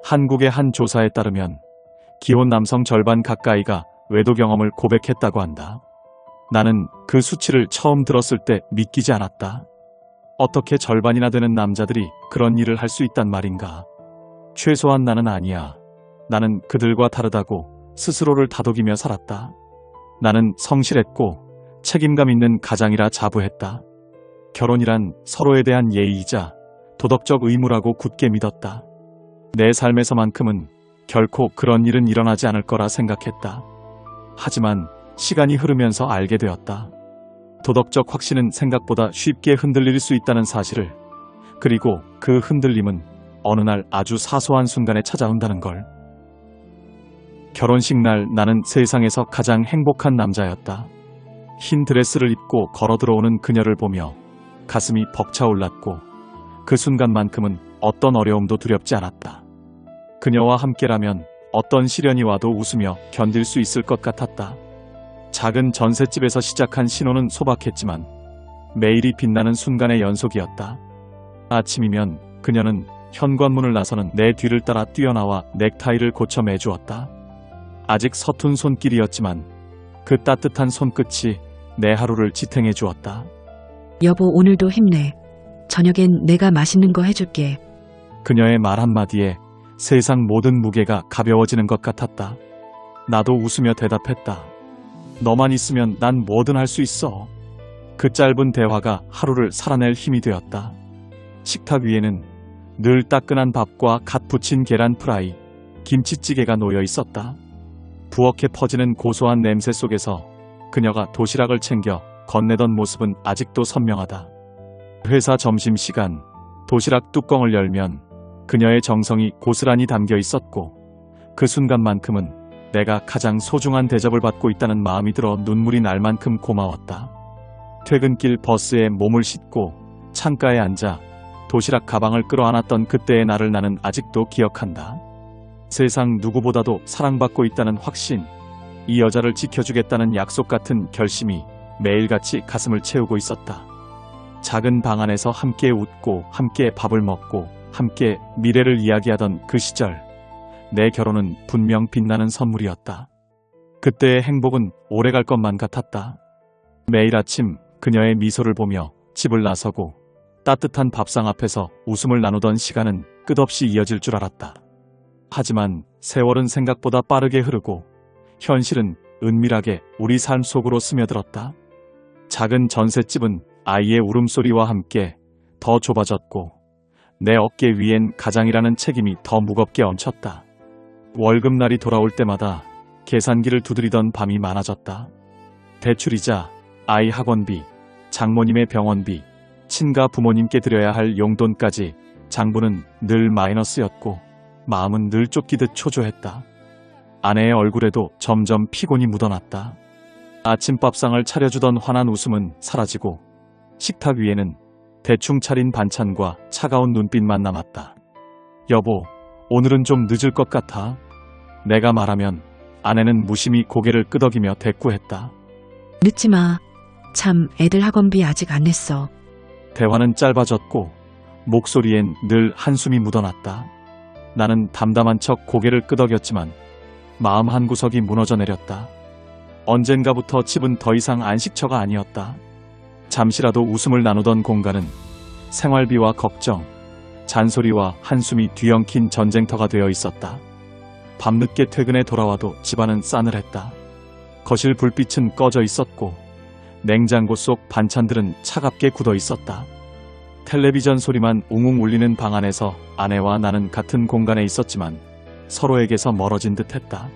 한국의 한 조사에 따르면 기혼 남성 절반 가까이가 외도 경험을 고백했다고 한다. 나는 그 수치를 처음 들었을 때 믿기지 않았다. 어떻게 절반이나 되는 남자들이 그런 일을 할 수 있단 말인가. 최소한 나는 아니야. 나는 그들과 다르다고 스스로를 다독이며 살았다. 나는 성실했고 책임감 있는 가장이라 자부했다. 결혼이란 서로에 대한 예의이자 도덕적 의무라고 굳게 믿었다. 내 삶에서만큼은 결코 그런 일은 일어나지 않을 거라 생각했다. 하지만 시간이 흐르면서 알게 되었다. 도덕적 확신은 생각보다 쉽게 흔들릴 수 있다는 사실을, 그리고 그 흔들림은 어느 날 아주 사소한 순간에 찾아온다는 걸. 결혼식 날 나는 세상에서 가장 행복한 남자였다. 흰 드레스를 입고 걸어 들어오는 그녀를 보며 가슴이 벅차올랐고 그 순간만큼은 어떤 어려움도 두렵지 않았다. 그녀와 함께라면 어떤 시련이 와도 웃으며 견딜 수 있을 것 같았다. 작은 전셋집에서 시작한 신혼은 소박했지만 매일이 빛나는 순간의 연속이었다. 아침이면 그녀는 현관문을 나서는 내 뒤를 따라 뛰어나와 넥타이를 고쳐 매주었다. 아직 서툰 손길이었지만 그 따뜻한 손끝이 내 하루를 지탱해 주었다. 여보, 오늘도 힘내. 저녁엔 내가 맛있는 거 해줄게. 그녀의 말 한마디에 세상 모든 무게가 가벼워지는 것 같았다. 나도 웃으며 대답했다. 너만 있으면 난 뭐든 할 수 있어. 그 짧은 대화가 하루를 살아낼 힘이 되었다. 식탁 위에는 늘 따끈한 밥과 갓 부친 계란 프라이, 김치찌개가 놓여 있었다. 부엌에 퍼지는 고소한 냄새 속에서 그녀가 도시락을 챙겨 건네던 모습은 아직도 선명하다. 회사 점심시간, 도시락 뚜껑을 열면 그녀의 정성이 고스란히 담겨 있었고 그 순간만큼은 내가 가장 소중한 대접을 받고 있다는 마음이 들어 눈물이 날 만큼 고마웠다. 퇴근길 버스에 몸을 싣고 창가에 앉아 도시락 가방을 끌어안았던 그때의 나를 나는 아직도 기억한다. 세상 누구보다도 사랑받고 있다는 확신, 이 여자를 지켜주겠다는 약속 같은 결심이 매일같이 가슴을 채우고 있었다. 작은 방 안에서 함께 웃고 함께 밥을 먹고 함께 미래를 이야기하던 그 시절, 내 결혼은 분명 빛나는 선물이었다. 그때의 행복은 오래갈 것만 같았다. 매일 아침 그녀의 미소를 보며 집을 나서고 따뜻한 밥상 앞에서 웃음을 나누던 시간은 끝없이 이어질 줄 알았다. 하지만 세월은 생각보다 빠르게 흐르고 현실은 은밀하게 우리 삶 속으로 스며들었다. 작은 전셋집은 아이의 울음소리와 함께 더 좁아졌고 내 어깨 위엔 가장이라는 책임이 더 무겁게 얹혔다. 월급날이 돌아올 때마다 계산기를 두드리던 밤이 많아졌다. 대출이자, 아이 학원비, 장모님의 병원비, 친가 부모님께 드려야 할 용돈까지 장부는 늘 마이너스였고 마음은 늘 쫓기듯 초조했다. 아내의 얼굴에도 점점 피곤이 묻어났다. 아침밥상을 차려주던 환한 웃음은 사라지고 식탁 위에는 대충 차린 반찬과 차가운 눈빛만 남았다. 여보, 오늘은 좀 늦을 것 같아. 내가 말하면 아내는 무심히 고개를 끄덕이며 대꾸했다. 늦지 마. 참, 애들 학원비 아직 안 냈어. 대화는 짧아졌고 목소리엔 늘 한숨이 묻어났다. 나는 담담한 척 고개를 끄덕였지만 마음 한구석이 무너져 내렸다. 언젠가부터 집은 더 이상 안식처가 아니었다. 잠시라도 웃음을 나누던 공간은 생활비와 걱정, 잔소리와 한숨이 뒤엉킨 전쟁터가 되어 있었다. 밤늦게 퇴근해 돌아와도 집안은 싸늘했다. 거실 불빛은 꺼져 있었고 냉장고 속 반찬들은 차갑게 굳어 있었다. 텔레비전 소리만 웅웅 울리는 방 안에서 아내와 나는 같은 공간에 있었지만 서로에게서 멀어진 듯했다.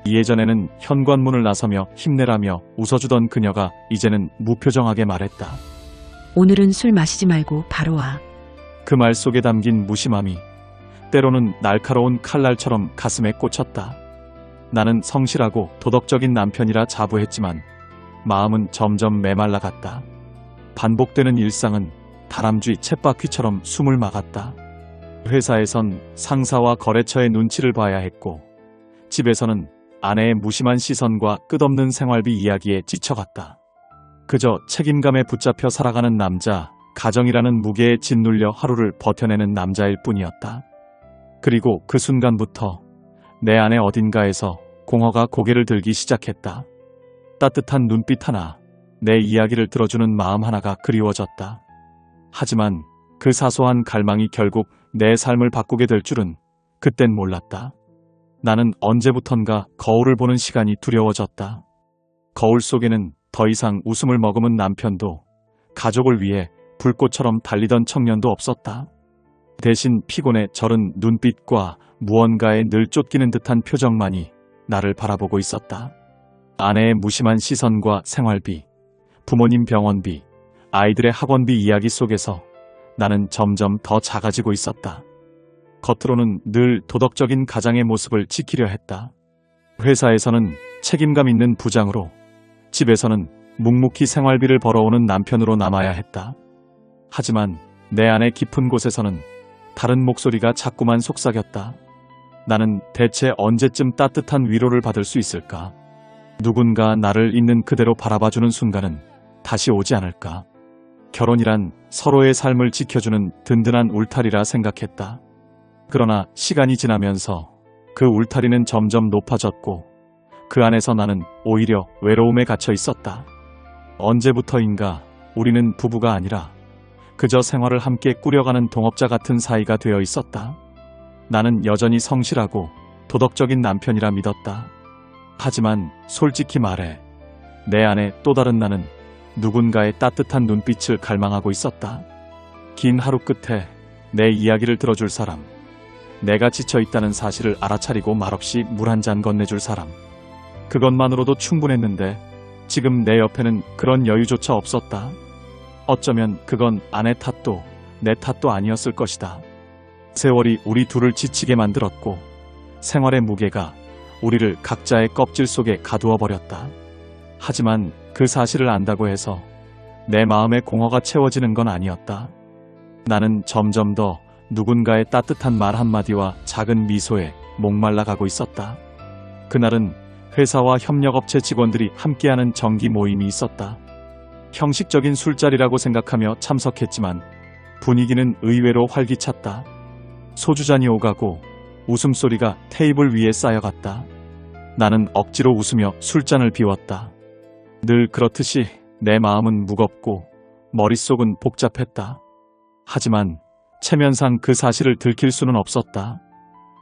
예전에는 현관문을 나서며 힘내라며 웃어주던 그녀가 이제는 무표정하게 말했다. 오늘은 술 마시지 말고 바로 와. 그 말 속에 담긴 무심함이 때로는 날카로운 칼날처럼 가슴에 꽂혔다. 나는 성실하고 도덕적인 남편이라 자부했지만 마음은 점점 메말라갔다. 반복되는 일상은 다람쥐 쳇바퀴처럼 숨을 막았다. 회사에선 상사와 거래처의 눈치를 봐야 했고 집에서는 아내의 무심한 시선과 끝없는 생활비 이야기에 지쳐갔다. 그저 책임감에 붙잡혀 살아가는 남자, 가정이라는 무게에 짓눌려 하루를 버텨내는 남자일 뿐이었다. 그리고 그 순간부터 내 안의 어딘가에서 공허가 고개를 들기 시작했다. 따뜻한 눈빛 하나, 내 이야기를 들어주는 마음 하나가 그리워졌다. 하지만 그 사소한 갈망이 결국 내 삶을 바꾸게 될 줄은 그땐 몰랐다. 나는 언제부턴가 거울을 보는 시간이 두려워졌다. 거울 속에는 더 이상 웃음을 머금은 남편도, 가족을 위해 불꽃처럼 달리던 청년도 없었다. 대신 피곤에 절은 눈빛과 무언가에 늘 쫓기는 듯한 표정만이 나를 바라보고 있었다. 아내의 무심한 시선과 생활비, 부모님 병원비, 아이들의 학원비 이야기 속에서 나는 점점 더 작아지고 있었다. 겉으로는 늘 도덕적인 가장의 모습을 지키려 했다. 회사에서는 책임감 있는 부장으로, 집에서는 묵묵히 생활비를 벌어오는 남편으로 남아야 했다. 하지만 내 안의 깊은 곳에서는 다른 목소리가 자꾸만 속삭였다. 나는 대체 언제쯤 따뜻한 위로를 받을 수 있을까? 누군가 나를 있는 그대로 바라봐주는 순간은 다시 오지 않을까? 결혼이란 서로의 삶을 지켜주는 든든한 울타리라 생각했다. 그러나 시간이 지나면서 그 울타리는 점점 높아졌고 그 안에서 나는 오히려 외로움에 갇혀 있었다. 언제부터인가 우리는 부부가 아니라 그저 생활을 함께 꾸려가는 동업자 같은 사이가 되어 있었다. 나는 여전히 성실하고 도덕적인 남편이라 믿었다. 하지만 솔직히 말해 내 안에 또 다른 나는 누군가의 따뜻한 눈빛을 갈망하고 있었다. 긴 하루 끝에 내 이야기를 들어줄 사람, 내가 지쳐 있다는 사실을 알아차리고 말없이 물 한 잔 건네줄 사람. 그것만으로도 충분했는데 지금 내 옆에는 그런 여유조차 없었다. 어쩌면 그건 아내 탓도 내 탓도 아니었을 것이다. 세월이 우리 둘을 지치게 만들었고 생활의 무게가 우리를 각자의 껍질 속에 가두어 버렸다. 하지만 그 사실을 안다고 해서 내 마음의 공허가 채워지는 건 아니었다. 나는 점점 더 누군가의 따뜻한 말 한마디와 작은 미소에 목말라 가고 있었다. 그날은 회사와 협력업체 직원들이 함께하는 정기 모임이 있었다. 형식적인 술자리라고 생각하며 참석했지만 분위기는 의외로 활기찼다. 소주잔이 오가고 웃음소리가 테이블 위에 쌓여갔다. 나는 억지로 웃으며 술잔을 비웠다. 늘 그렇듯이 내 마음은 무겁고 머릿속은 복잡했다. 하지만 체면상 그 사실을 들킬 수는 없었다.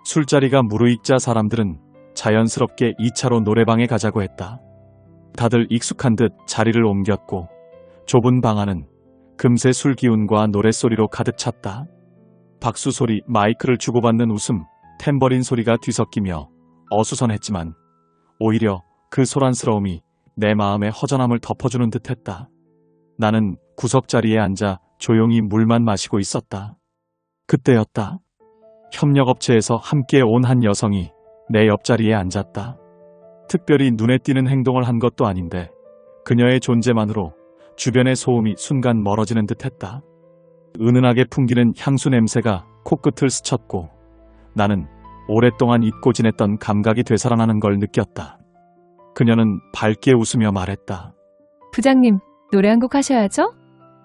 술자리가 무르익자 사람들은 자연스럽게 2차로 노래방에 가자고 했다. 다들 익숙한 듯 자리를 옮겼고 좁은 방 안은 금세 술 기운과 노랫소리로 가득 찼다. 박수 소리, 마이크를 주고받는 웃음, 탬버린 소리가 뒤섞이며 어수선했지만 오히려 그 소란스러움이 내 마음의 허전함을 덮어주는 듯했다. 나는 구석자리에 앉아 조용히 물만 마시고 있었다. 그때였다. 협력업체에서 함께 온 한 여성이 내 옆자리에 앉았다. 특별히 눈에 띄는 행동을 한 것도 아닌데 그녀의 존재만으로 주변의 소음이 순간 멀어지는 듯했다. 은은하게 풍기는 향수 냄새가 코끝을 스쳤고 나는 오랫동안 잊고 지냈던 감각이 되살아나는 걸 느꼈다. 그녀는 밝게 웃으며 말했다. 부장님, 노래 한 곡 하셔야죠?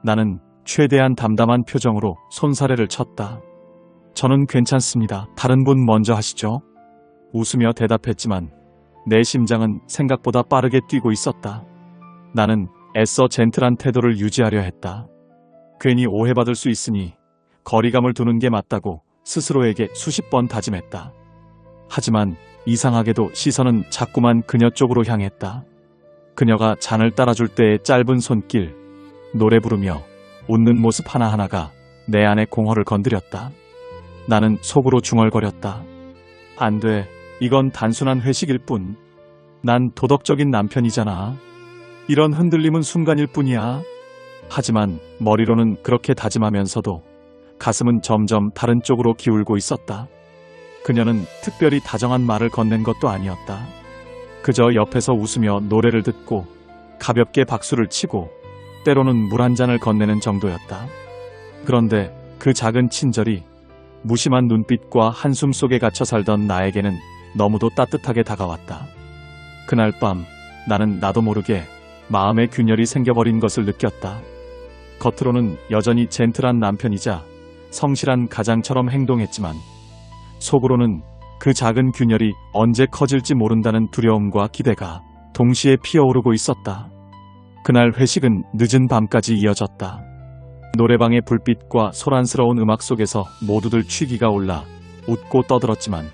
나는 최대한 담담한 표정으로 손사래를 쳤다. 저는 괜찮습니다. 다른 분 먼저 하시죠. 웃으며 대답했지만 내 심장은 생각보다 빠르게 뛰고 있었다. 나는 애써 젠틀한 태도를 유지하려 했다. 괜히 오해받을 수 있으니 거리감을 두는 게 맞다고 스스로에게 수십 번 다짐했다. 하지만 이상하게도 시선은 자꾸만 그녀 쪽으로 향했다. 그녀가 잔을 따라줄 때의 짧은 손길, 노래 부르며 웃는 모습 하나하나가 내 안의 공허를 건드렸다. 나는 속으로 중얼거렸다. 안 돼. 이건 단순한 회식일 뿐. 난 도덕적인 남편이잖아. 이런 흔들림은 순간일 뿐이야. 하지만 머리로는 그렇게 다짐하면서도 가슴은 점점 다른 쪽으로 기울고 있었다. 그녀는 특별히 다정한 말을 건넨 것도 아니었다. 그저 옆에서 웃으며 노래를 듣고 가볍게 박수를 치고 때로는 물 한 잔을 건네는 정도였다. 그런데 그 작은 친절이 무심한 눈빛과 한숨 속에 갇혀 살던 나에게는 너무도 따뜻하게 다가왔다. 그날 밤 나는 나도 모르게 마음의 균열이 생겨버린 것을 느꼈다. 겉으로는 여전히 젠틀한 남편이자 성실한 가장처럼 행동했지만 속으로는 그 작은 균열이 언제 커질지 모른다는 두려움과 기대가 동시에 피어오르고 있었다. 그날 회식은 늦은 밤까지 이어졌다. 노래방의 불빛과 소란스러운 음악 속에서 모두들 취기가 올라 웃고 떠들었지만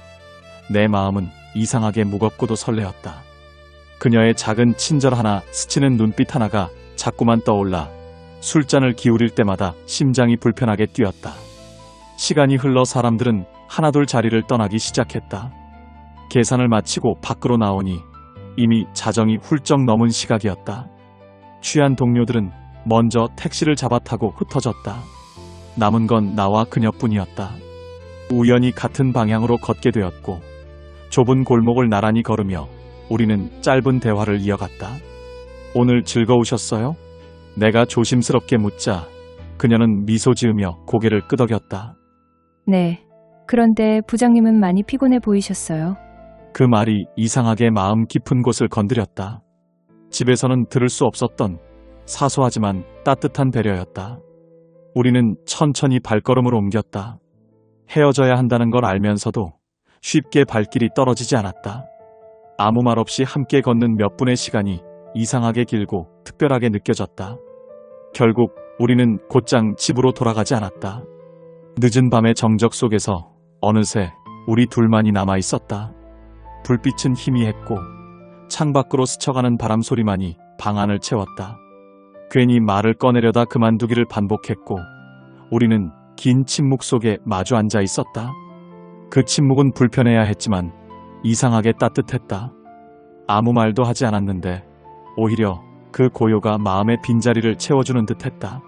내 마음은 이상하게 무겁고도 설레었다. 그녀의 작은 친절 하나, 스치는 눈빛 하나가 자꾸만 떠올라 술잔을 기울일 때마다 심장이 불편하게 뛰었다. 시간이 흘러 사람들은 하나둘 자리를 떠나기 시작했다. 계산을 마치고 밖으로 나오니 이미 자정이 훌쩍 넘은 시각이었다. 취한 동료들은 먼저 택시를 잡아 타고 흩어졌다. 남은 건 나와 그녀뿐이었다. 우연히 같은 방향으로 걷게 되었고 좁은 골목을 나란히 걸으며 우리는 짧은 대화를 이어갔다. 오늘 즐거우셨어요? 내가 조심스럽게 묻자 그녀는 미소 지으며 고개를 끄덕였다. 네. 그런데 부장님은 많이 피곤해 보이셨어요. 그 말이 이상하게 마음 깊은 곳을 건드렸다. 집에서는 들을 수 없었던 사소하지만 따뜻한 배려였다. 우리는 천천히 발걸음을 옮겼다. 헤어져야 한다는 걸 알면서도 쉽게 발길이 떨어지지 않았다. 아무 말 없이 함께 걷는 몇 분의 시간이 이상하게 길고 특별하게 느껴졌다. 결국 우리는 곧장 집으로 돌아가지 않았다. 늦은 밤의 정적 속에서 어느새 우리 둘만이 남아 있었다. 불빛은 희미했고 창밖으로 스쳐가는 바람 소리만이 방 안을 채웠다. 괜히 말을 꺼내려다 그만두기를 반복했고 우리는 긴 침묵 속에 마주 앉아 있었다. 그 침묵은 불편해야 했지만 이상하게 따뜻했다. 아무 말도 하지 않았는데 오히려 그 고요가 마음의 빈자리를 채워주는 듯했다.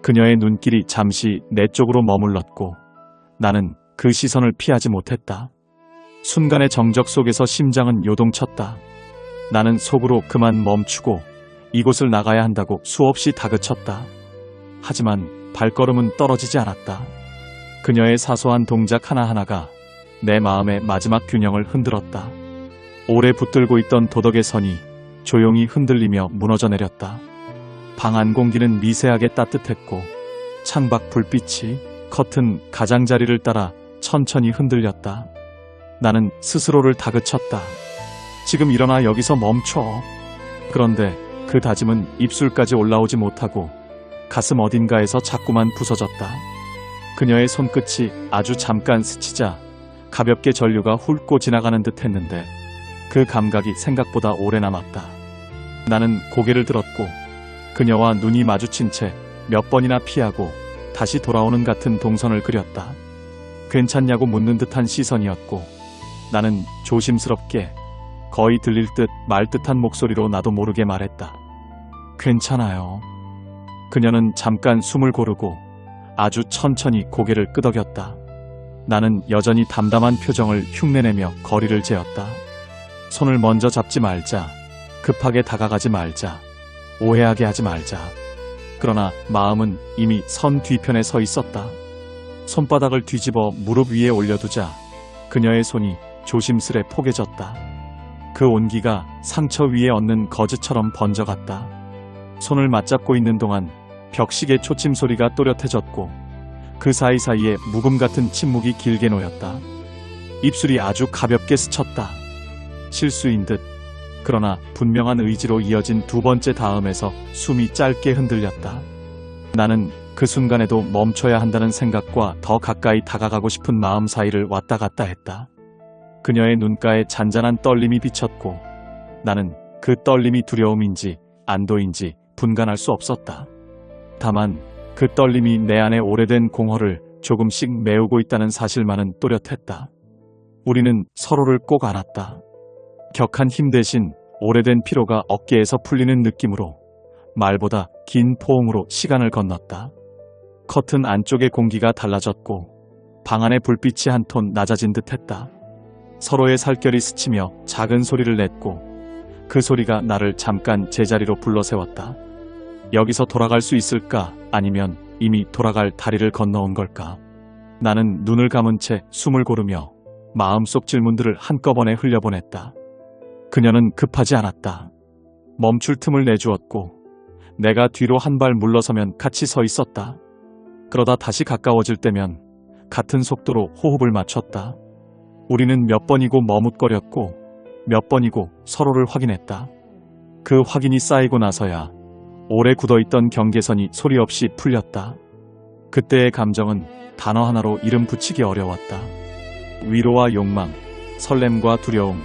그녀의 눈길이 잠시 내 쪽으로 머물렀고 나는 그 시선을 피하지 못했다. 순간의 정적 속에서 심장은 요동쳤다. 나는 속으로 그만 멈추고 이곳을 나가야 한다고 수없이 다그쳤다. 하지만 발걸음은 떨어지지 않았다. 그녀의 사소한 동작 하나하나가 내 마음의 마지막 균형을 흔들었다. 오래 붙들고 있던 도덕의 선이 조용히 흔들리며 무너져 내렸다. 방 안 공기는 미세하게 따뜻했고 창밖 불빛이 커튼 가장자리를 따라 천천히 흔들렸다. 나는 스스로를 다그쳤다. 지금 일어나 여기서 멈춰. 그런데 그 다짐은 입술까지 올라오지 못하고 가슴 어딘가에서 자꾸만 부서졌다. 그녀의 손끝이 아주 잠깐 스치자 가볍게 전류가 훑고 지나가는 듯 했는데 그 감각이 생각보다 오래 남았다. 나는 고개를 들었고 그녀와 눈이 마주친 채 몇 번이나 피하고 다시 돌아오는 같은 동선을 그렸다. 괜찮냐고 묻는 듯한 시선이었고 나는 조심스럽게 거의 들릴 듯 말 듯한 목소리로 나도 모르게 말했다. 괜찮아요. 그녀는 잠깐 숨을 고르고 아주 천천히 고개를 끄덕였다. 나는 여전히 담담한 표정을 흉내내며 거리를 재었다. 손을 먼저 잡지 말자. 급하게 다가가지 말자. 오해하게 하지 말자. 그러나 마음은 이미 선 뒤편에 서 있었다. 손바닥을 뒤집어 무릎 위에 올려두자 그녀의 손이 조심스레 포개졌다. 그 온기가 상처 위에 얹는 거즈처럼 번져갔다. 손을 맞잡고 있는 동안 벽시계 초침 소리가 또렷해졌고 그 사이사이에 묵음 같은 침묵이 길게 놓였다. 입술이 아주 가볍게 스쳤다. 실수인 듯. 그러나 분명한 의지로 이어진 두 번째 다음에서 숨이 짧게 흔들렸다. 나는 그 순간에도 멈춰야 한다는 생각과 더 가까이 다가가고 싶은 마음 사이를 왔다 갔다 했다. 그녀의 눈가에 잔잔한 떨림이 비쳤고 나는 그 떨림이 두려움인지 안도인지 분간할 수 없었다. 다만 그 떨림이 내 안에 오래된 공허를 조금씩 메우고 있다는 사실만은 또렷했다. 우리는 서로를 꼭 안았다. 격한 힘 대신 오래된 피로가 어깨에서 풀리는 느낌으로 말보다 긴 포옹으로 시간을 건넜다. 커튼 안쪽의 공기가 달라졌고 방 안의 불빛이 한 톤 낮아진 듯했다. 서로의 살결이 스치며 작은 소리를 냈고 그 소리가 나를 잠깐 제자리로 불러세웠다. 여기서 돌아갈 수 있을까? 아니면 이미 돌아갈 다리를 건너온 걸까? 나는 눈을 감은 채 숨을 고르며 마음속 질문들을 한꺼번에 흘려보냈다. 그녀는 급하지 않았다. 멈출 틈을 내주었고 내가 뒤로 한 발 물러서면 같이 서 있었다. 그러다 다시 가까워질 때면 같은 속도로 호흡을 맞췄다. 우리는 몇 번이고 머뭇거렸고 몇 번이고 서로를 확인했다. 그 확인이 쌓이고 나서야 오래 굳어있던 경계선이 소리 없이 풀렸다. 그때의 감정은 단어 하나로 이름 붙이기 어려웠다. 위로와 욕망, 설렘과 두려움,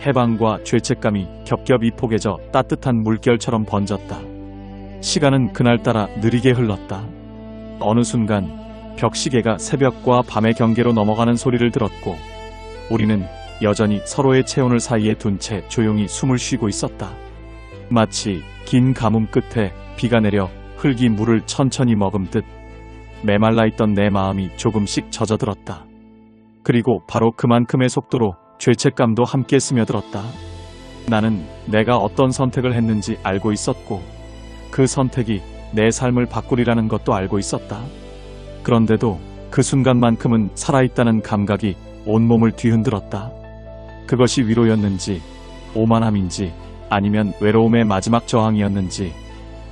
해방과 죄책감이 겹겹이 포개져 따뜻한 물결처럼 번졌다. 시간은 그날따라 느리게 흘렀다. 어느 순간 벽시계가 새벽과 밤의 경계로 넘어가는 소리를 들었고 우리는 여전히 서로의 체온을 사이에 둔 채 조용히 숨을 쉬고 있었다. 마치 긴 가뭄 끝에 비가 내려 흙이 물을 천천히 머금듯 메말라 있던 내 마음이 조금씩 젖어들었다. 그리고 바로 그만큼의 속도로 죄책감도 함께 스며들었다. 나는 내가 어떤 선택을 했는지 알고 있었고 그 선택이 내 삶을 바꾸리라는 것도 알고 있었다. 그런데도 그 순간만큼은 살아있다는 감각이 온몸을 뒤흔들었다. 그것이 위로였는지 오만함인지 아니면 외로움의 마지막 저항이었는지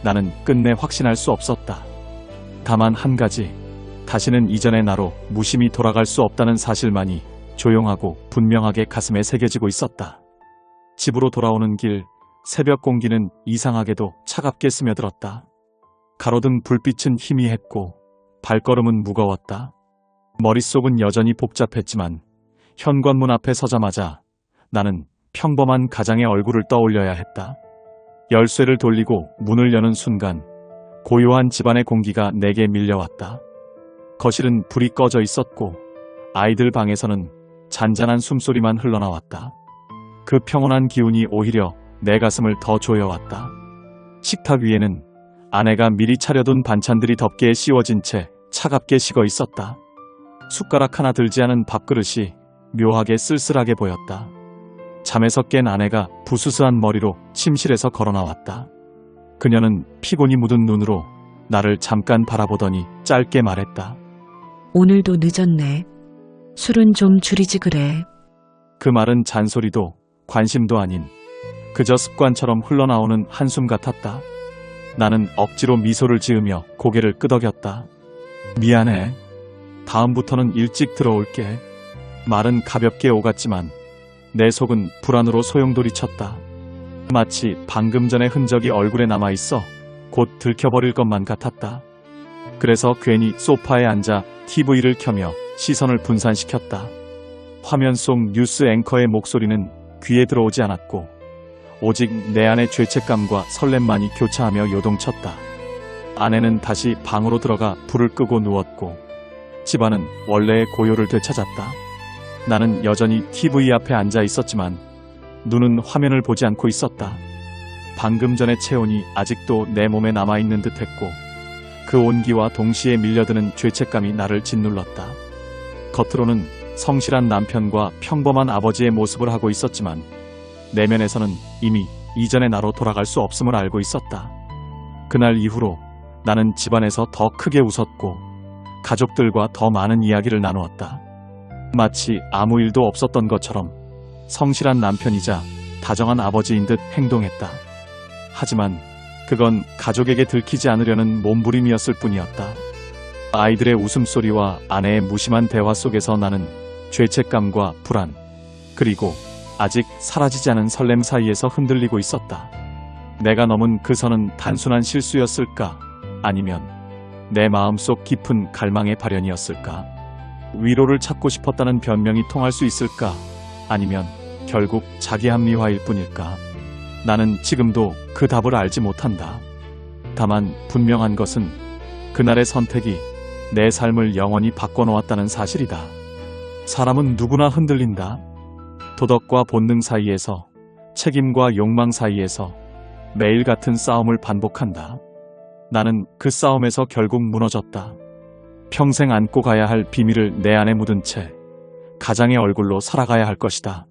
나는 끝내 확신할 수 없었다. 다만 한 가지, 다시는 이전의 나로 무심히 돌아갈 수 없다는 사실만이 조용하고 분명하게 가슴에 새겨지고 있었다. 집으로 돌아오는 길, 새벽 공기는 이상하게도 차갑게 스며들었다. 가로등 불빛은 희미했고 발걸음은 무거웠다. 머릿속은 여전히 복잡했지만 현관문 앞에 서자마자 나는 평범한 가장의 얼굴을 떠올려야 했다. 열쇠를 돌리고 문을 여는 순간 고요한 집안의 공기가 내게 밀려왔다. 거실은 불이 꺼져 있었고 아이들 방에서는 잔잔한 숨소리만 흘러나왔다. 그 평온한 기운이 오히려 내 가슴을 더 조여왔다. 식탁 위에는 아내가 미리 차려둔 반찬들이 덮개에 씌워진 채 차갑게 식어 있었다. 숟가락 하나 들지 않은 밥그릇이 묘하게 쓸쓸하게 보였다. 잠에서 깬 아내가 부스스한 머리로 침실에서 걸어나왔다. 그녀는 피곤이 묻은 눈으로 나를 잠깐 바라보더니 짧게 말했다. 오늘도 늦었네. 술은 좀 줄이지 그래. 그 말은 잔소리도 관심도 아닌 그저 습관처럼 흘러나오는 한숨 같았다. 나는 억지로 미소를 지으며 고개를 끄덕였다. 미안해. 다음부터는 일찍 들어올게. 말은 가볍게 오갔지만 내 속은 불안으로 소용돌이쳤다. 마치 방금 전의 흔적이 얼굴에 남아있어 곧 들켜버릴 것만 같았다. 그래서 괜히 소파에 앉아 TV를 켜며 시선을 분산시켰다. 화면 속 뉴스 앵커의 목소리는 귀에 들어오지 않았고 오직 내 안의 죄책감과 설렘만이 교차하며 요동쳤다. 아내는 다시 방으로 들어가 불을 끄고 누웠고 집안은 원래의 고요를 되찾았다. 나는 여전히 TV 앞에 앉아 있었지만 눈은 화면을 보지 않고 있었다. 방금 전의 체온이 아직도 내 몸에 남아있는 듯했고 그 온기와 동시에 밀려드는 죄책감이 나를 짓눌렀다. 겉으로는 성실한 남편과 평범한 아버지의 모습을 하고 있었지만 내면에서는 이미 이전의 나로 돌아갈 수 없음을 알고 있었다. 그날 이후로 나는 집안에서 더 크게 웃었고 가족들과 더 많은 이야기를 나누었다. 마치 아무 일도 없었던 것처럼 성실한 남편이자 다정한 아버지인 듯 행동했다. 하지만 그건 가족에게 들키지 않으려는 몸부림이었을 뿐이었다. 아이들의 웃음소리와 아내의 무심한 대화 속에서 나는 죄책감과 불안, 그리고 아직 사라지지 않은 설렘 사이에서 흔들리고 있었다. 내가 넘은 그 선은 단순한 실수였을까? 아니면 내 마음속 깊은 갈망의 발현이었을까? 위로를 찾고 싶었다는 변명이 통할 수 있을까? 아니면 결국 자기 합리화일 뿐일까? 나는 지금도 그 답을 알지 못한다. 다만 분명한 것은 그날의 선택이 내 삶을 영원히 바꿔놓았다는 사실이다. 사람은 누구나 흔들린다. 도덕과 본능 사이에서, 책임과 욕망 사이에서 매일 같은 싸움을 반복한다. 나는 그 싸움에서 결국 무너졌다. 평생 안고 가야 할 비밀을 내 안에 묻은 채 가장의 얼굴로 살아가야 할 것이다.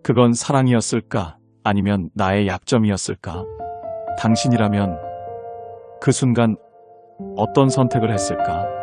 그건 사랑이었을까? 아니면 나의 약점이었을까? 당신이라면 그 순간 어떤 선택을 했을까?